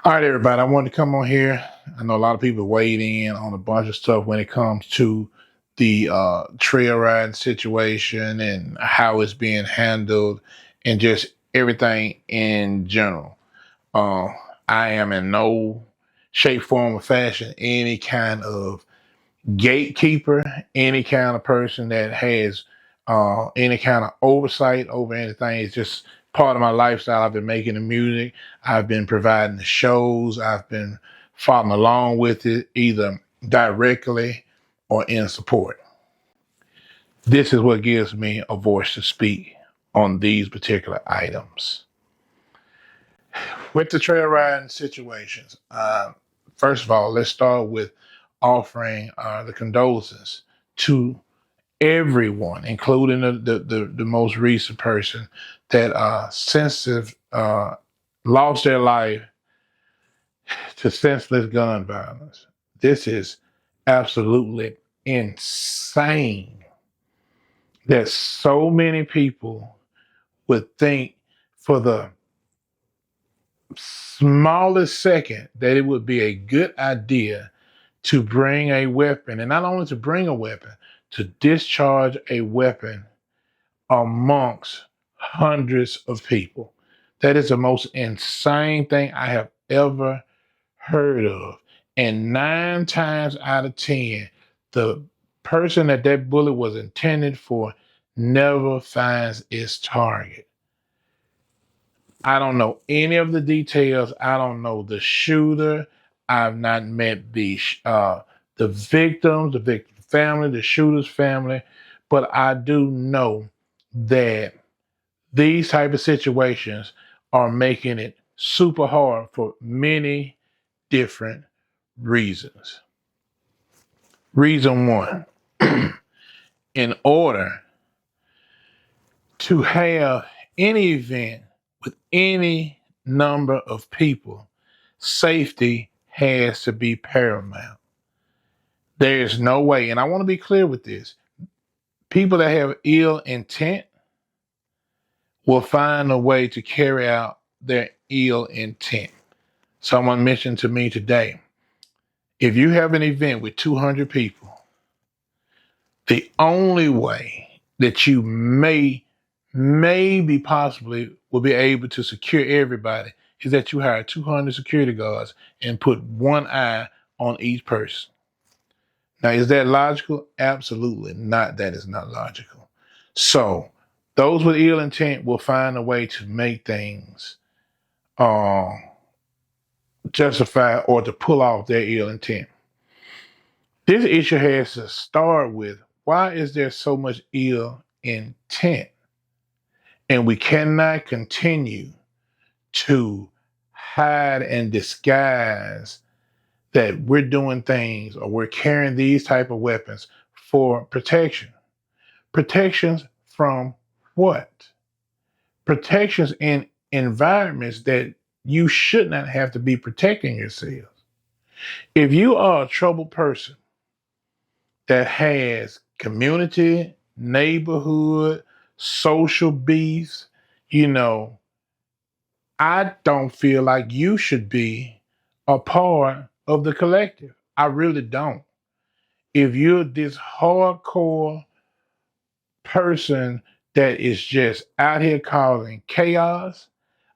All right, everybody. I wanted to come on here. I know a lot of people weighed in on a bunch of stuff when it comes to the trail riding situation and how it's being handled and just everything in general. Uh, I am in no shape, form, or fashion any kind of gatekeeper, any kind of person that has any kind of oversight over anything. It's just part of my lifestyle. I've been making the music, I've been providing the shows, I've been following along with it either directly or in support. This is what gives me a voice to speak on these particular items. With the trail riding situations, first of all, let's start with offering the condolences to everyone, including the most recent person that sensitive lost their life to senseless gun violence. This is absolutely insane that so many people would think for the smallest second that it would be a good idea to bring a weapon, and not only to bring a weapon, to discharge a weapon amongst hundreds of people. That is the most insane thing I have ever heard of. And 9 times out of 10, the person that bullet was intended for never finds its target. I don't know any of the details. I don't know the shooter. I've not met the victims, the victim family, the shooter's family, but I do know that these type of situations are making it super hard for many different reasons. Reason one, in order to have any event with any number of people, safety has to be paramount. There is no way, and I want to be clear with this, people that have ill intent will find a way to carry out their ill intent. Someone mentioned to me today, if you have an event with 200 people, the only way that you maybe possibly will be able to secure everybody is that you hire 200 security guards and put one eye on each person. Now, is that logical? Absolutely not. That is not logical. So, those with ill intent will find a way to make things uh, justify or to pull off their ill intent. This issue has to start with, why is there so much ill intent? And we cannot continue to hide and disguise that we're doing things or we're carrying these type of weapons for protection. Protections from what? Protections in environments that you should not have to be protecting yourselves. If you are a troubled person that has community, neighborhood, social beefs, you know, I don't feel like you should be a part of the collective. I really don't. If you're this hardcore person that is just out here causing chaos,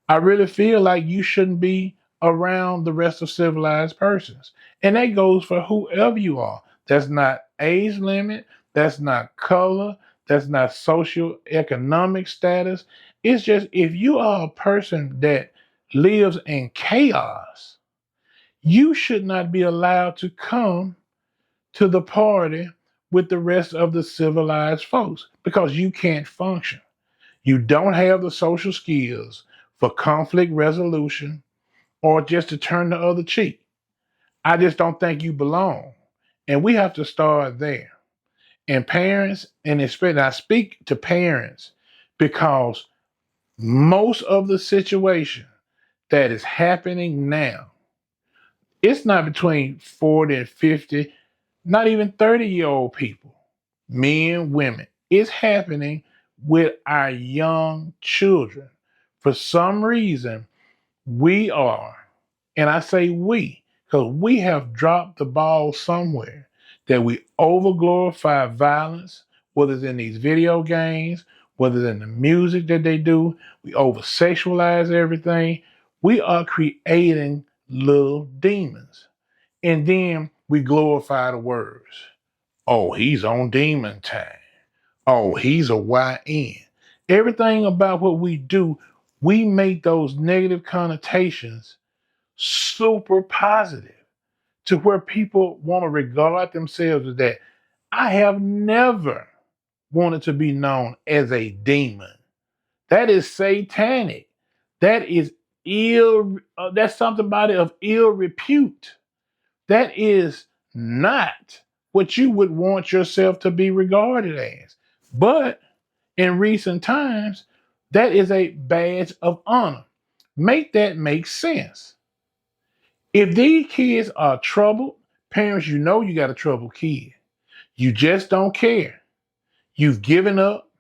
I really feel like you shouldn't be around the rest of civilized persons. And that goes for whoever you are. That's not age limit, that's not color, that's not social economic status. It's just, if you are a person that lives in chaos, you should not be allowed to come to the party with the rest of the civilized folks because you can't function. You don't have the social skills for conflict resolution or just to turn the other cheek. I just don't think you belong. And we have to start there. And parents, and especially I speak to parents because most of the situation that is happening now, it's not between 40 and 50, not even 30-year-old people, men, women. It's happening with our young children. For some reason, we are And I say we, because we have dropped the ball somewhere that we overglorify violence, whether it's in these video games, whether it's in the music that they do, we over sexualize everything. We are creating little demons. And then we glorify the words. Oh, he's on demon time. Oh, he's a YN. Everything about what we do, we make those negative connotations super positive to where people want to regard themselves as that. I have never wanted to be known as a demon. That is satanic. That is ill. That's something about it of ill repute. That is not what you would want yourself to be regarded as. But in recent times, that is a badge of honor. Make that make sense. If these kids are troubled, parents, you know you got a troubled kid. You just don't care. You've given up.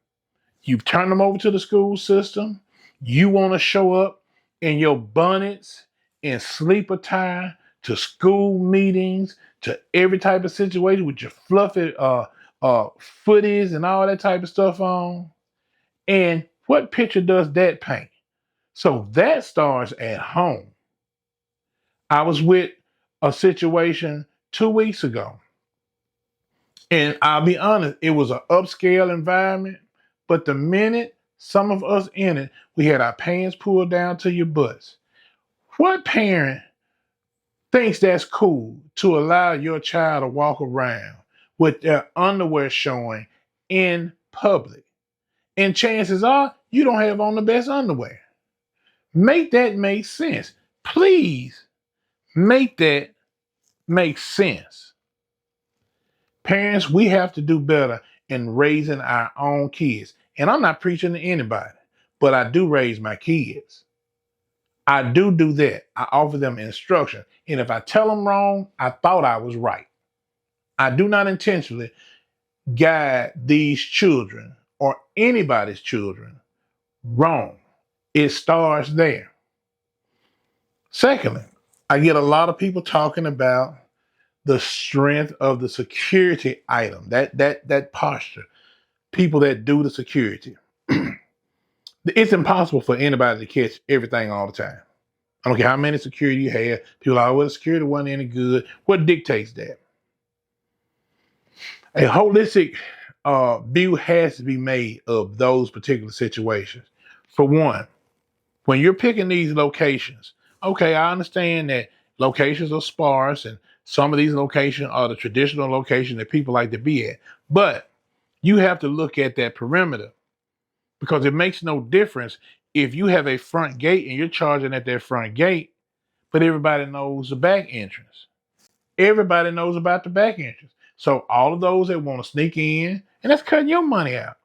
You've turned them over to the school system. You want to show up in your bonnets and sleep attire to school meetings, to every type of situation with your fluffy footies and all that type of stuff on. And what picture does that paint? So that starts at home. I was with a situation 2 weeks ago. And I'll be honest, it was an upscale environment. But the minute some of us in it, we had our pants pulled down to your butts. What parent thinks that's cool to allow your child to walk around with their underwear showing in public? And chances are you don't have on the best underwear. Make that make sense. Please make that make sense. Parents, we have to do better in raising our own kids. And I'm not preaching to anybody, but I do raise my kids. I do that. I offer them instruction. And if I tell them wrong, I thought I was right. I do not intentionally guide these children or anybody's children wrong. It starts there. Secondly, I get a lot of people talking about the strength of the security item, that posture, people that do the security. It's impossible for anybody to catch everything all the time. I don't care how many security you have. People are like, well, the security wasn't any good. What dictates that? A holistic view has to be made of those particular situations. For one, when you're picking these locations, okay, I understand that locations are sparse and some of these locations are the traditional locations that people like to be at. But you have to look at that perimeter because it makes no difference if you have a front gate and you're charging at that front gate, but everybody knows the back entrance. Everybody knows about the back entrance. So all of those that want to sneak in, and that's cutting your money out.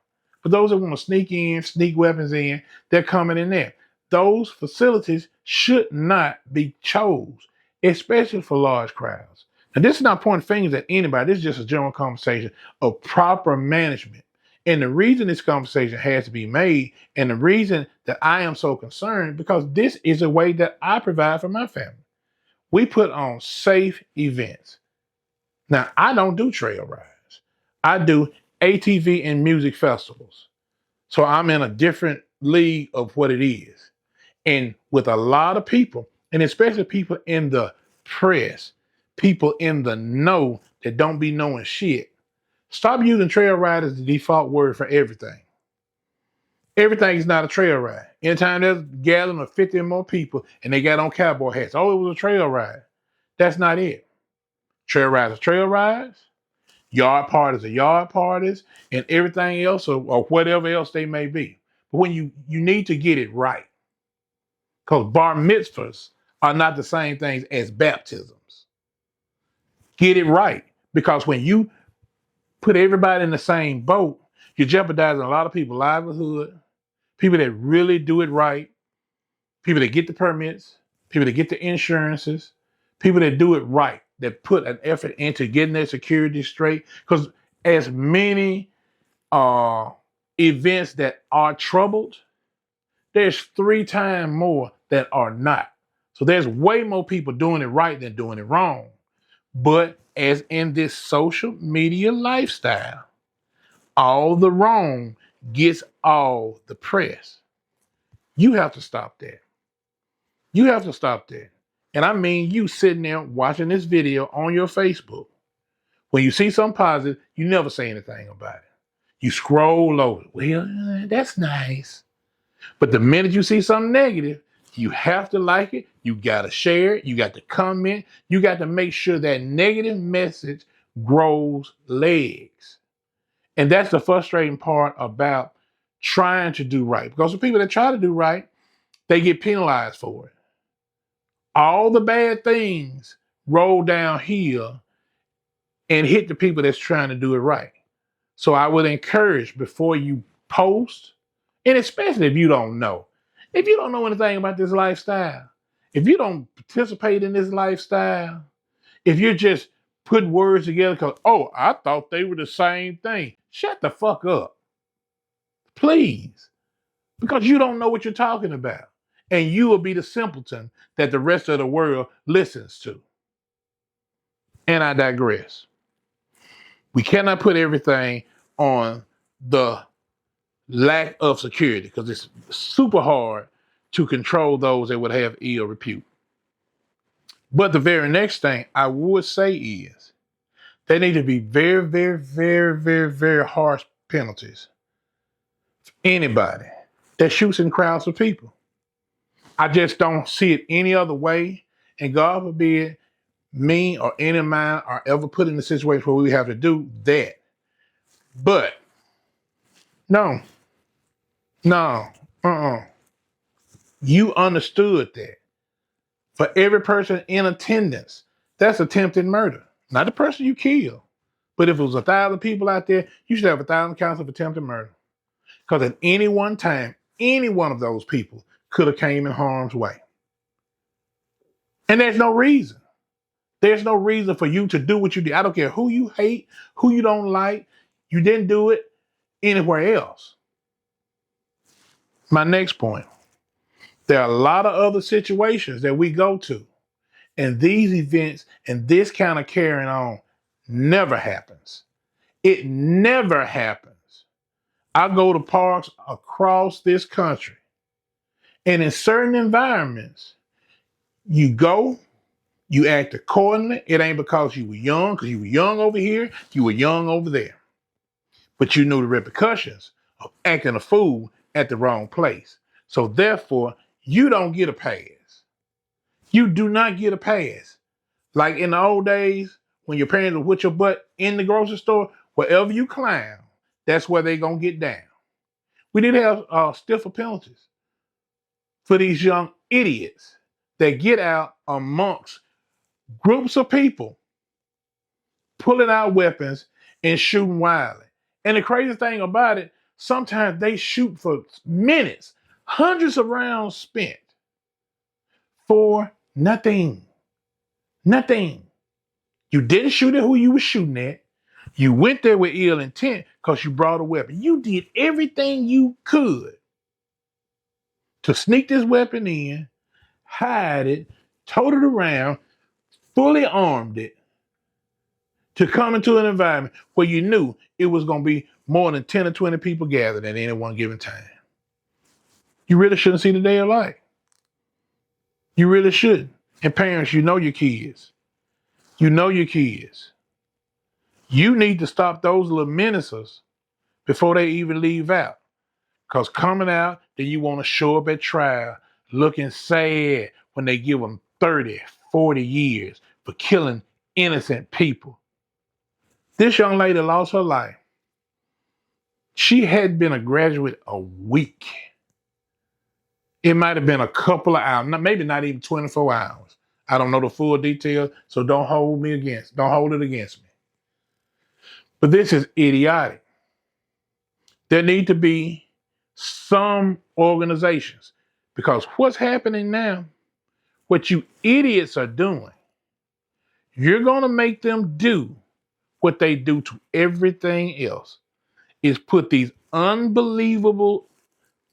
But those that want to sneak in, sneak weapons in, they're coming in there. Those facilities should not be chose, especially for large crowds. Now, this is not pointing fingers at anybody. This is just a general conversation of proper management. And the reason this conversation has to be made, and the reason that I am so concerned, because this is a way that I provide for my family. We put on safe events. Now, I don't do trail rides. I do ATV and music festivals. So I'm in a different league of what it is. And with a lot of people, and especially people in the press, people in the know that don't be knowing shit, stop using trail ride as the default word for everything. Everything is not a trail ride. Anytime there's a gathering of 50 or more people and they got on cowboy hats, oh, it was a trail ride. That's not it. Trail rides are trail rides. Yard parties are yard parties, and everything else or whatever else they may be. But when you need to get it right, because bar mitzvahs are not the same things as baptisms. Get it right, because when you put everybody in the same boat, you're jeopardizing a lot of people's livelihood, people that really do it right, people that get the permits, people that get the insurances, people that do it right, that put an effort into getting their security straight. Because as many events that are troubled, there's 3 times more that are not. So there's way more people doing it right than doing it wrong. But as in this social media lifestyle, all the wrong gets all the press. You have to stop that. You have to stop that. And I mean you sitting there watching this video on your Facebook. When you see something positive, you never say anything about it. You scroll over. Well, that's nice. But the minute you see something negative, you have to like it. You got to share it. You got to comment. You got to make sure that negative message grows legs. And that's the frustrating part about trying to do right. Because the people that try to do right, they get penalized for it. All the bad things roll downhill and hit the people that's trying to do it right. So I would encourage before you post, and especially if you don't know anything about this lifestyle, if you don't participate in this lifestyle, if you're just putting words together because, oh, I thought they were the same thing. Shut the fuck up, please, because you don't know what you're talking about. And you will be the simpleton that the rest of the world listens to. And I digress. We cannot put everything on the lack of security because it's super hard to control those that would have ill repute. But the very next thing I would say is there need to be very, very, very, very, very harsh penalties for anybody that shoots in crowds of people. I just don't see it any other way. And God forbid me or any of mine are ever put in a situation where we have to do that. But no, you understood that. For every person in attendance, that's attempted murder. Not the person you killed. But if it was 1,000 people out there, you should have 1,000 counts of attempted murder. Because at any one time, any one of those people could have came in harm's way. And there's no reason. There's no reason for you to do what you did. I don't care who you hate, who you don't like. You didn't do it anywhere else. My next point. There are a lot of other situations that we go to, and these events and this kind of carrying on never happens. It never happens. I go to parks across this country, and in certain environments, you go, you act accordingly. It ain't because you were young, because you were young over here, you were young over there. But you knew the repercussions of acting a fool at the wrong place. So therefore, you don't get a pass. You do not get a pass. Like in the old days, when your parents would put your butt in the grocery store, wherever you climb, that's where they're going to get down. We need to have stiffer penalties for these young idiots that get out amongst groups of people, pulling out weapons and shooting wildly. And the crazy thing about it, sometimes they shoot for minutes, hundreds of rounds spent for nothing. Nothing. You didn't shoot at who you were shooting at. You went there with ill intent because you brought a weapon. You did everything you could to sneak this weapon in, hide it, tote it around, fully armed it, to come into an environment where you knew it was going to be more than 10 or 20 people gathered at any one given time. You really shouldn't see the day of light. You really shouldn't. And parents, you know your kids. You know your kids. You need to stop those little menacers before they even leave out. Because coming out, then you want to show up at trial looking sad when they give them 30, 40 years for killing innocent people. This young lady lost her life. She had been a graduate a week. It might have been a couple of hours, maybe not even 24 hours. I don't know the full details, so don't hold it against me. But this is idiotic. There need to be some organizations, because what's happening now, what you idiots are doing, you're going to make them do what they do to everything else, is put these unbelievable,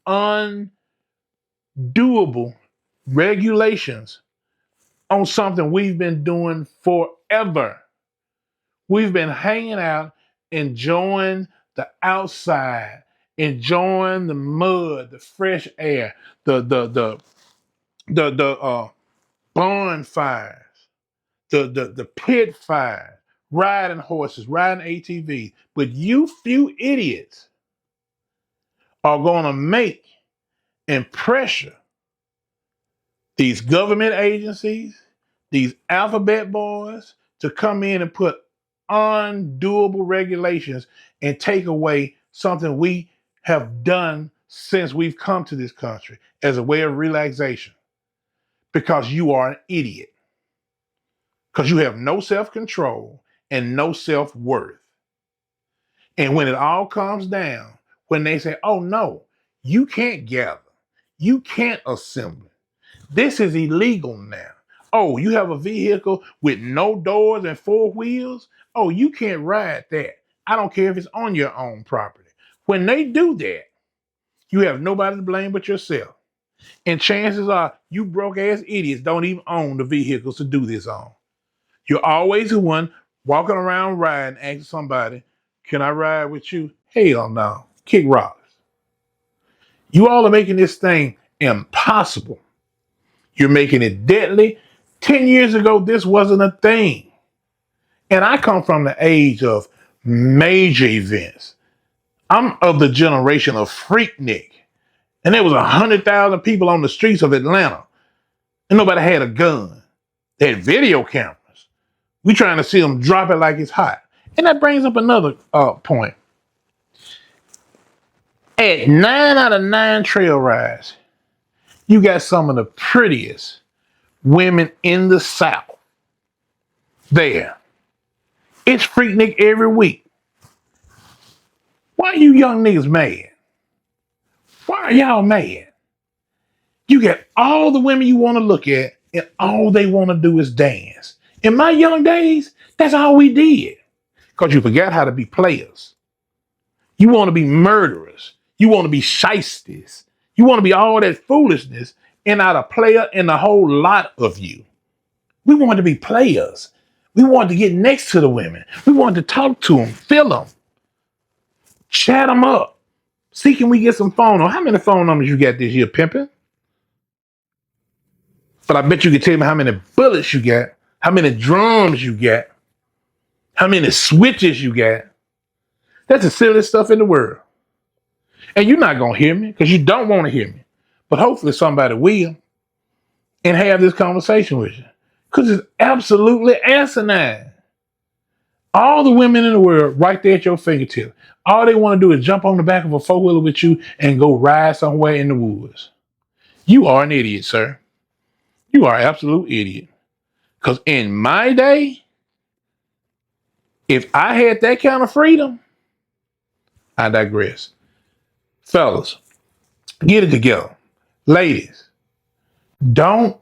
undoable regulations on something we've been doing forever. We've been hanging out, enjoying the outside, enjoying the mud, the fresh air, the bonfires, the pit fires, riding horses, riding ATVs. But you few idiots are going to make and pressure these government agencies, these alphabet boys, to come in and put undoable regulations and take away something we have done since we've come to this country as a way of relaxation. Because you are an idiot. Because you have no self-control and no self-worth. And when it all comes down, when they say, oh no, you can't gather, you can't assemble, this is illegal now. Oh, you have a vehicle with no doors and four wheels? Oh, you can't ride that. I don't care if it's on your own property. When they do that, you have nobody to blame but yourself. And chances are you broke ass idiots don't even own the vehicles to do this on. You're always the one walking around riding, asking somebody, can I ride with you? Hell no. Kick rocks. You all are making this thing impossible. You're making it deadly. 10 years ago, this wasn't a thing. And I come from the age of major events. I'm of the generation of Freaknik. And there was 100,000 people on the streets of Atlanta. And nobody had a gun. They had video cameras. We trying to see them drop it like it's hot. And that brings up another point. At 9 out of 9 trail rides, you got some of the prettiest women in the South there. It's Freaknik every week. Why are you young niggas mad? Why are y'all mad? You got all the women you want to look at, and all they want to do is dance. In my young days, that's all we did. Because you forgot how to be players. You want to be murderers. You want to be shysties. You want to be all that foolishness and not a player in the whole lot of you. We wanted to be players. We wanted to get next to the women. We wanted to talk to them, feel them, chat them up. See, can we get some phone numbers? How many phone numbers you got this year, pimping? But I bet you can tell me how many bullets you got, how many drums you got, how many switches you got. That's the silliest stuff in the world. And you're not going to hear me because you don't want to hear me. But hopefully somebody will and have this conversation with you. Because it's absolutely asinine. All the women in the world right there at your fingertip. All they want to do is jump on the back of a four-wheeler with you and go ride somewhere in the woods. You are an idiot, sir. You are an absolute idiot. Because in my day, if I had that kind of freedom, I digress. Fellas, get it together. Ladies, don't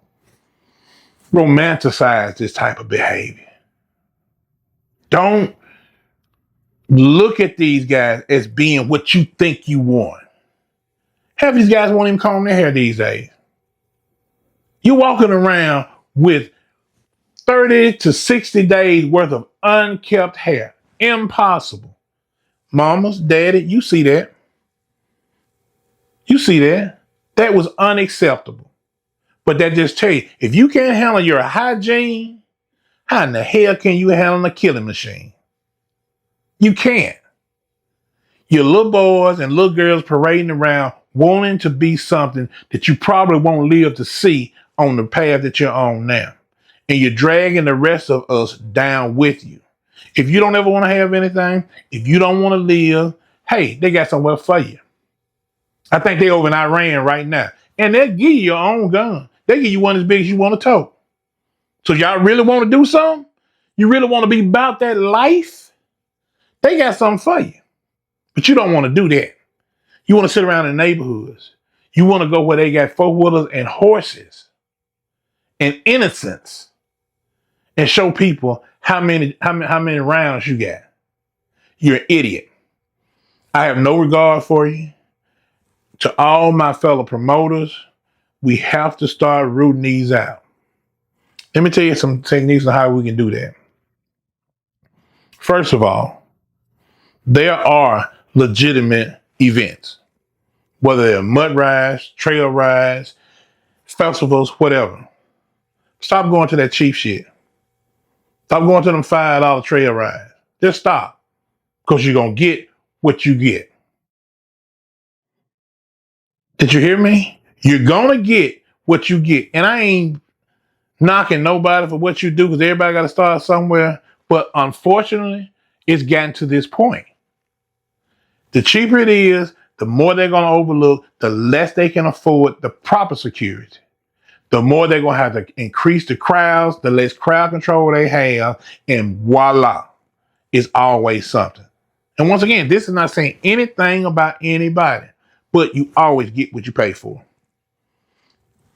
romanticize this type of behavior. Don't look at these guys as being what you think you want. Half these guys won't even comb their hair these days. You're walking around with 30 to 60 days worth of unkept hair. Impossible. Mamas, daddy, you see that. You see that. That was unacceptable. But that just tell you, if you can't handle your hygiene, how in the hell can you handle a killing machine? You can't. Your little boys and little girls parading around wanting to be something that you probably won't live to see on the path that you're on now. And you're dragging the rest of us down with you. If you don't ever want to have anything, if you don't want to live, hey, they got somewhere for you. I think they over in Iran right now. And they'll give you your own gun. They give you one as big as you want to tote. So y'all really want to do something? You really want to be about that life? They got something for you. But you don't want to do that. You want to sit around in neighborhoods. You want to go where they got four-wheelers and horses and innocence and show people how many rounds you got. You're an idiot. I have no regard for you. To all my fellow promoters, we have to start rooting these out. Let me tell you some techniques on how we can do that. First of all, there are legitimate events, whether they're mud rides, trail rides, festivals, whatever. Stop going to that cheap shit. Stop going to them $5 trail rides. Just stop, because you're going to get what you get. Did you hear me? You're going to get what you get. And I ain't knocking nobody for what you do, because everybody got to start somewhere. But unfortunately, it's gotten to this point. The cheaper it is, the more they're going to overlook, the less they can afford the proper security. The more they're going to have to increase the crowds, the less crowd control they have, and voila, it's always something. And once again, this is not saying anything about anybody, but you always get what you pay for.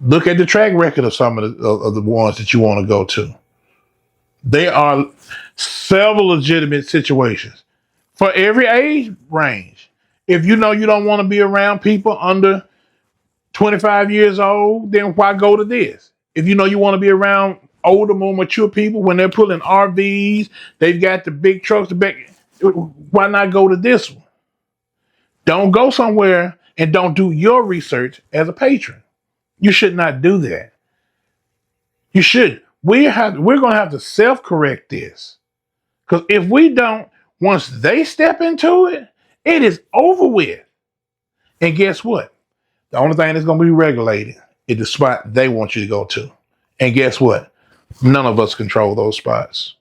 Look at the track record of some of the ones that you want to go to. There are several legitimate situations for every age range. If you know you don't want to be around people under 25 years old, then why go to this? If you know you want to be around older, more mature people, when they're pulling RVs, they've got the big trucks, why not go to this one? Don't go somewhere and don't do your research as a patron. You should not do that. You should. We're going to have to self-correct this. Because if we don't, once they step into it, it is over with. And guess what? The only thing that's going to be regulated is the spot they want you to go to. And guess what? None of us control those spots.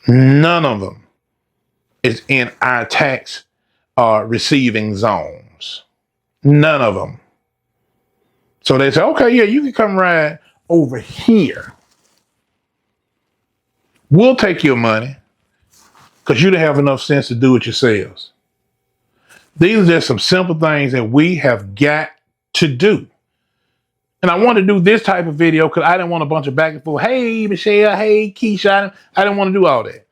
None of them is in our tax receiving zones. None of them. So they say, okay, yeah, you can come ride over here. We'll take your money because you don't have enough sense to do it yourselves. These are just some simple things that we have got to do. And I want to do this type of video because I didn't want a bunch of back and forth. Hey, Michelle. Hey, Keisha. I didn't want to do all that.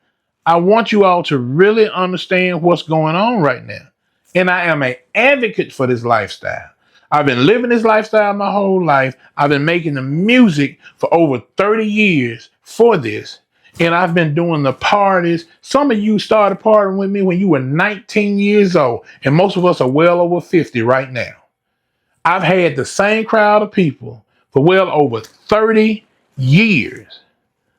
I want you all to really understand what's going on right now. And I am an advocate for this lifestyle. I've been living this lifestyle my whole life. I've been making the music for over 30 years for this. And I've been doing the parties. Some of you started partying with me when you were 19 years old. And most of us are well over 50 right now. I've had the same crowd of people for well over 30 years.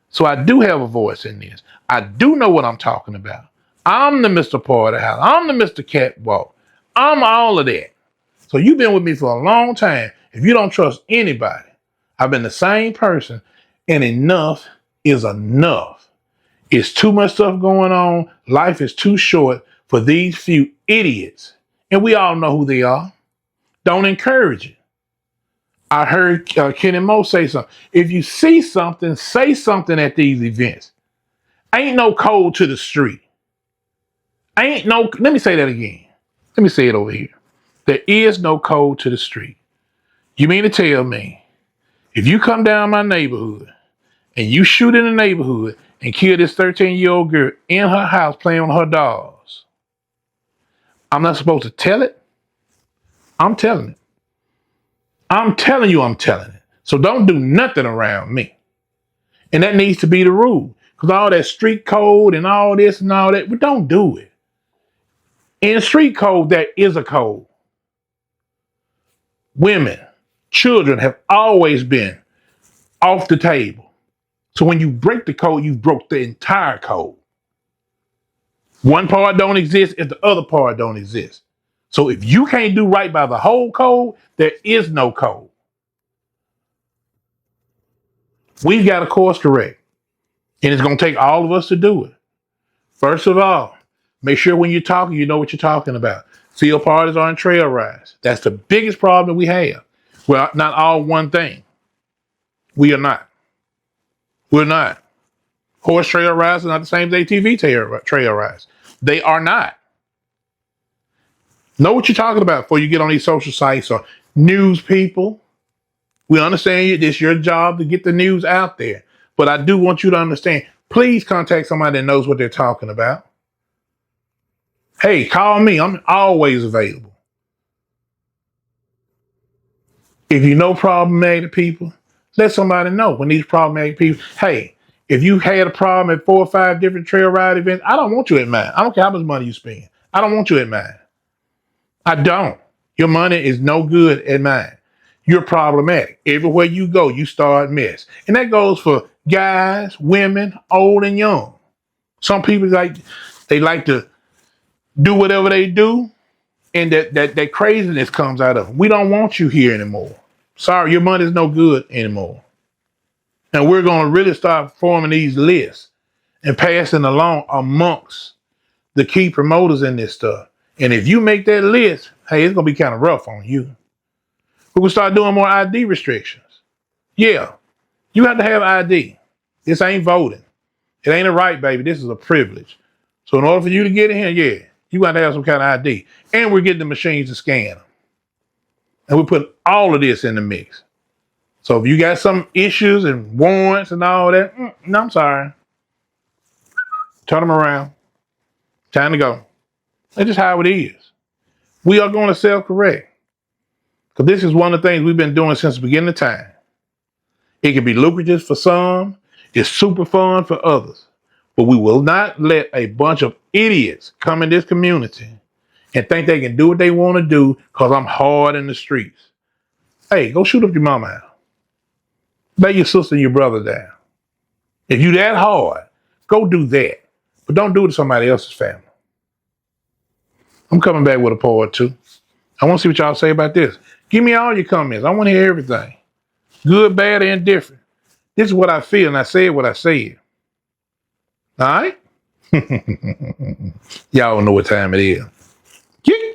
So I do have a voice in this. I do know what I'm talking about. I'm the Mr. Party House. I'm the Mr. Catwalk. I'm all of that. So you've been with me for a long time. If you don't trust anybody, I've been the same person, and enough is enough. It's too much stuff going on. Life is too short for these few idiots. And we all know who they are. Don't encourage it. I heard Kenny Mo say something. If you see something, say something at these events. Ain't no code to the street. Let me say that again. Let me say it over here. There is no code to the street. You mean to tell me, if you come down my neighborhood and you shoot in the neighborhood and kill this 13-year-old girl in her house playing with her dolls, I'm not supposed to tell it? I'm telling it. I'm telling you I'm telling it. So don't do nothing around me. And that needs to be the rule. Because all that street code and all this and all that, but don't do it. In street code, there is a code. Women, children have always been off the table. So when you break the code, you broke the entire code. One part don't exist if the other part don't exist. So if you can't do right by the whole code, there is no code. We've got to course correct. And it's going to take all of us to do it. First of all, make sure when you're talking, you know what you're talking about. Field parties are in trail rides. That's the biggest problem we have. We're not all one thing. We are not. We're not. Horse trail rides are not the same as ATV trail rides. They are not. Know what you're talking about before you get on these social sites or news people. We understand it's your job to get the news out there. But I do want you to understand, please contact somebody that knows what they're talking about. Hey, call me. I'm always available. If you know problematic people, Let somebody know when these problematic people, hey, if you had a problem at 4 or 5 different trail ride events, I don't want you at mine. I don't care how much money you spend. I don't want you at mine. I don't. Your money is no good at mine. You're problematic. Everywhere you go, you start mess. And that goes for guys, women, old and young. Some people like to do whatever they do, and that craziness comes out of them. We don't want you here anymore. Sorry, your money's no good anymore. And we're going to really start forming these lists and passing along amongst the key promoters in this stuff. And if you make that list, hey, it's going to be kind of rough on you. We're going to start doing more ID restrictions. Yeah, you have to have ID. This ain't voting. It ain't a right, baby. This is a privilege. So in order for you to get in here, yeah, you got to have some kind of ID. And we're getting the machines to scan them. And we put all of this in the mix. So if you got some issues and warrants and all that, no, I'm sorry. Turn them around. Time to go. That's just how it is. We are going to self-correct. Because this is one of the things we've been doing since the beginning of time. It can be lucrative for some. It's super fun for others. But we will not let a bunch of idiots come in this community and think they can do what they want to do because I'm hard in the streets. Hey, go shoot up your mama house. Lay your sister and your brother down. If you that hard, go do that. But don't do it to somebody else's family. I'm coming back with a part 2. I want to see what y'all say about this. Give me all your comments. I want to hear everything. Good, bad, and indifferent. This is what I feel, and I said what I said. All right? Y'all know what time it is. Yeah.